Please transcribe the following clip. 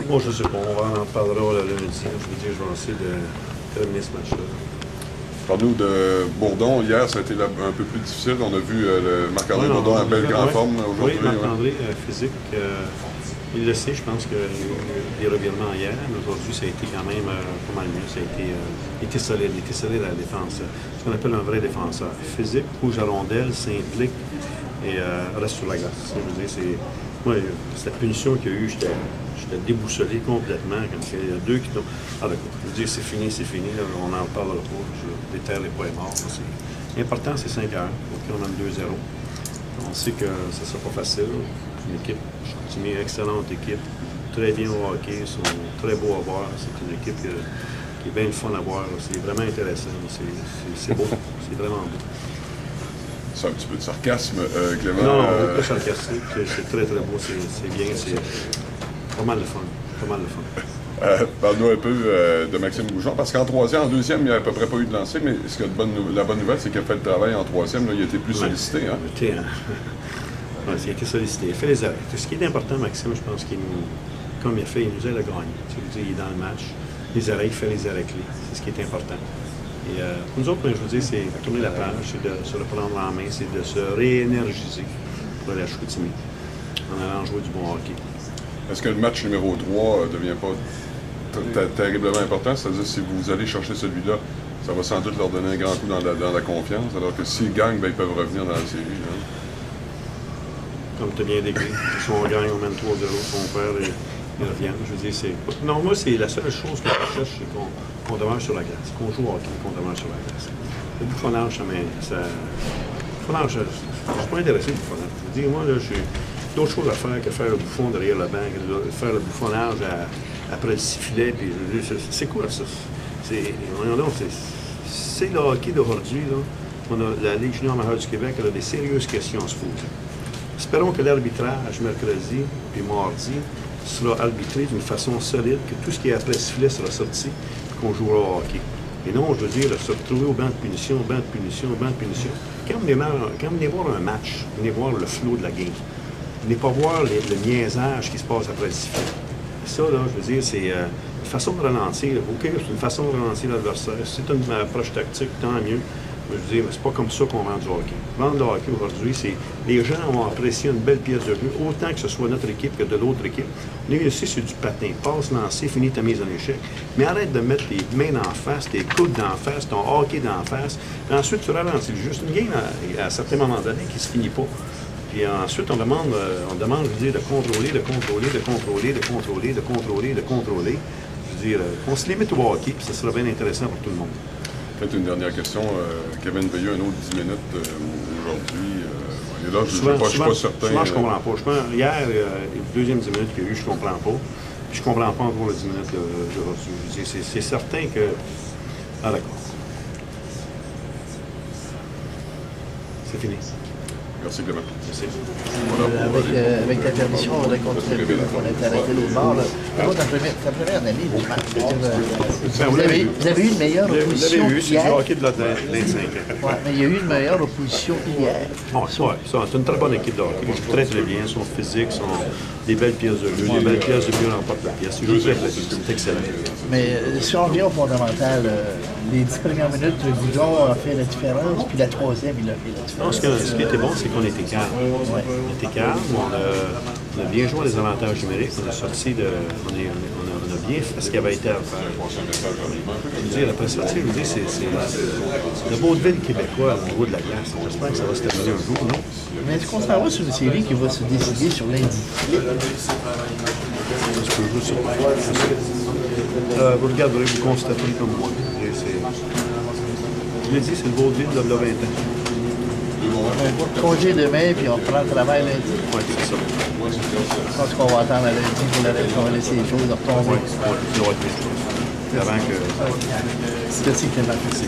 Bon, je sais pas, on en parlera le lundi. Je veux dire, je vais essayer de terminer ce match-là. Parle-nous de Bourdon. Hier, ça a été un peu plus difficile. On a vu Marc-André Bourdon en belle grande forme aujourd'hui. Oui, Marc-André, physique. Il le sait, je pense qu'il y a eu des revirements hier, mais aujourd'hui, ça a été quand même pas mal mieux. Ça a été, il était solide à la défense. Ce qu'on appelle un vrai défenseur. Physique, bouge à rondelle, s'implique et reste sur la glace. Je veux dire, moi, cette punition qu'il y a eu, j'étais déboussolé complètement. Quand il y a deux qui tombent. Ah, d'accord. Je veux dire, c'est fini, là, on n'en parlera pas. Je déterre les points morts. L'important, c'est 5-1. OK, on mène 2-0. On sait que ce ne sera pas facile. Une équipe, Chicoutimi, excellente équipe, très bien au hockey, ils sont très beaux à voir. C'est une équipe qui est bien le fun à voir. C'est vraiment intéressant. C'est beau. C'est vraiment beau. C'est un petit peu de sarcasme, Clément. Non, pas sarcastique. C'est très, très beau. C'est bien. C'est pas mal de fun. Pas mal de fun. Parle-nous un peu de Maxime Goujon, parce qu'en deuxième, il n'y a à peu près pas eu de lancer, mais la bonne nouvelle, c'est qu'il a fait le travail en troisième. Là, il a été plus sollicité. Hein? Ouais, il a été sollicité. Il a fait les arrêts. Ce qui est important, Maxime, je pense comme il a fait, il nous aide à gagner. Tu veux dire, il est dans le match. Les arrêts, il fait les arrêts clés. C'est ce qui est important. Et pour nous autres, je veux dire, c'est tourner la page, c'est de se reprendre en main, c'est de se réénergiser pour aller à Chicoutimi en allant jouer du bon hockey. Est-ce que le match numéro 3 ne devient pas terriblement important? C'est-à-dire, si vous allez chercher celui-là, ça va sans doute leur donner un grand coup dans la confiance, alors que s'ils gagnent, ben, ils peuvent revenir dans la série. Hein? Comme tu as bien décrit. Si on gagne, on mène 3-0, si on perd, ils reviennent. Je veux dire, c'est. Non, moi, c'est la seule chose que je recherche, c'est qu'on demeure sur la glace, qu'on joue au hockey, qu'on demeure sur la glace. Le bouffonnage, ça. Le bouffonnage, je ne suis pas intéressé au bouffonnage. Je veux dire, moi, là, j'ai d'autres choses à faire que faire le bouffon derrière le banc, faire le bouffonnage après le sifflet. Puis, c'est quoi ça? C'est le hockey d'aujourd'hui, là. On a la Ligue junior majeure du Québec, elle a des sérieuses questions à se poser. Espérons que l'arbitrage, mercredi et mardi, sera arbitré d'une façon solide, que tout ce qui est après sifflet sera sorti, et qu'on jouera au hockey. Et non, je veux dire, se retrouver au banc de punition, banc de punition, banc de punition. Quand vous venez voir un match, venez voir le flow de la game. Venez pas voir le niaisage qui se passe après le sifflet. Ça, là, je veux dire, c'est une façon de ralentir. OK, c'est une façon de ralentir l'adversaire. Si c'est une approche tactique, tant mieux. Je veux dire, c'est pas comme ça qu'on vend du hockey. Vendre du hockey aujourd'hui, c'est les gens vont apprécier une belle pièce de jeu, autant que ce soit notre équipe que de l'autre équipe. Nous, ici, c'est du patin. Passe, lancer, finis ta mise en échec. Mais arrête de mettre tes mains d'en face, tes coudes d'en face, ton hockey d'en face. Et ensuite, tu ralentis le jeu. C'est une game à certains moments donnés qui ne se finit pas. Puis ensuite, on demande, je veux dire, de contrôler. Je veux dire, on se limite au hockey, puis ça sera bien intéressant pour tout le monde. Peut-être une dernière question. Kevin Veilleux, un autre 10 minutes aujourd'hui. Là, je ne suis pas certain. Souvent, je ne comprends pas. Hier, les deuxième 10 minutes qu'il y a eu, je ne comprends pas. Puis je ne comprends pas encore les 10 minutes d'aujourd'hui. C'est certain que... Ah, d'accord. C'est fini. Merci, Clément. Merci. Avec ta permission, on va continuer un peu, on est arrêté l'autre bord. Moi, ta première année, vous avez eu une meilleure opposition. Vous l'avez eu, c'est du hockey de la 25 ans. Ouais, mais il y a eu une meilleure opposition hier. Bon, c'est une très bonne équipe de hockey. Ils jouent très, très bien. Ils sont physiques, ils ont des belles pièces de jeu. Des belles pièces de but remportent la pièce. Ils jouent très, très bien. C'est excellent. Mais si on revient au fondamental, les 10 premières minutes, Goujon a fait la différence, puis la troisième, il a fait la différence. Ce qui était bon, c'est qu'on était calme. On était calme, on a bien joué à des avantages numériques, on a sorti de. On a bien fait ce qui avait été à faire. Je veux dire, après ça, je veux dire, c'est le vaudeville québécois au niveau de la glace. J'espère que ça va se terminer un jour, non? Mais est-ce qu'on s'en va sur une série qui va se décider sur lundi? Vous regarderez, vous constaterez comme moi. Je l'ai dit, c'est le vaudeville de 20 ans. On congé demain, puis on prend le travail lundi. Oui, c'est ça. Je pense qu'on va attendre à lundi pour laisser les choses retomber. Oui, il doit être les choses. Avant que... Merci, Clément. Merci.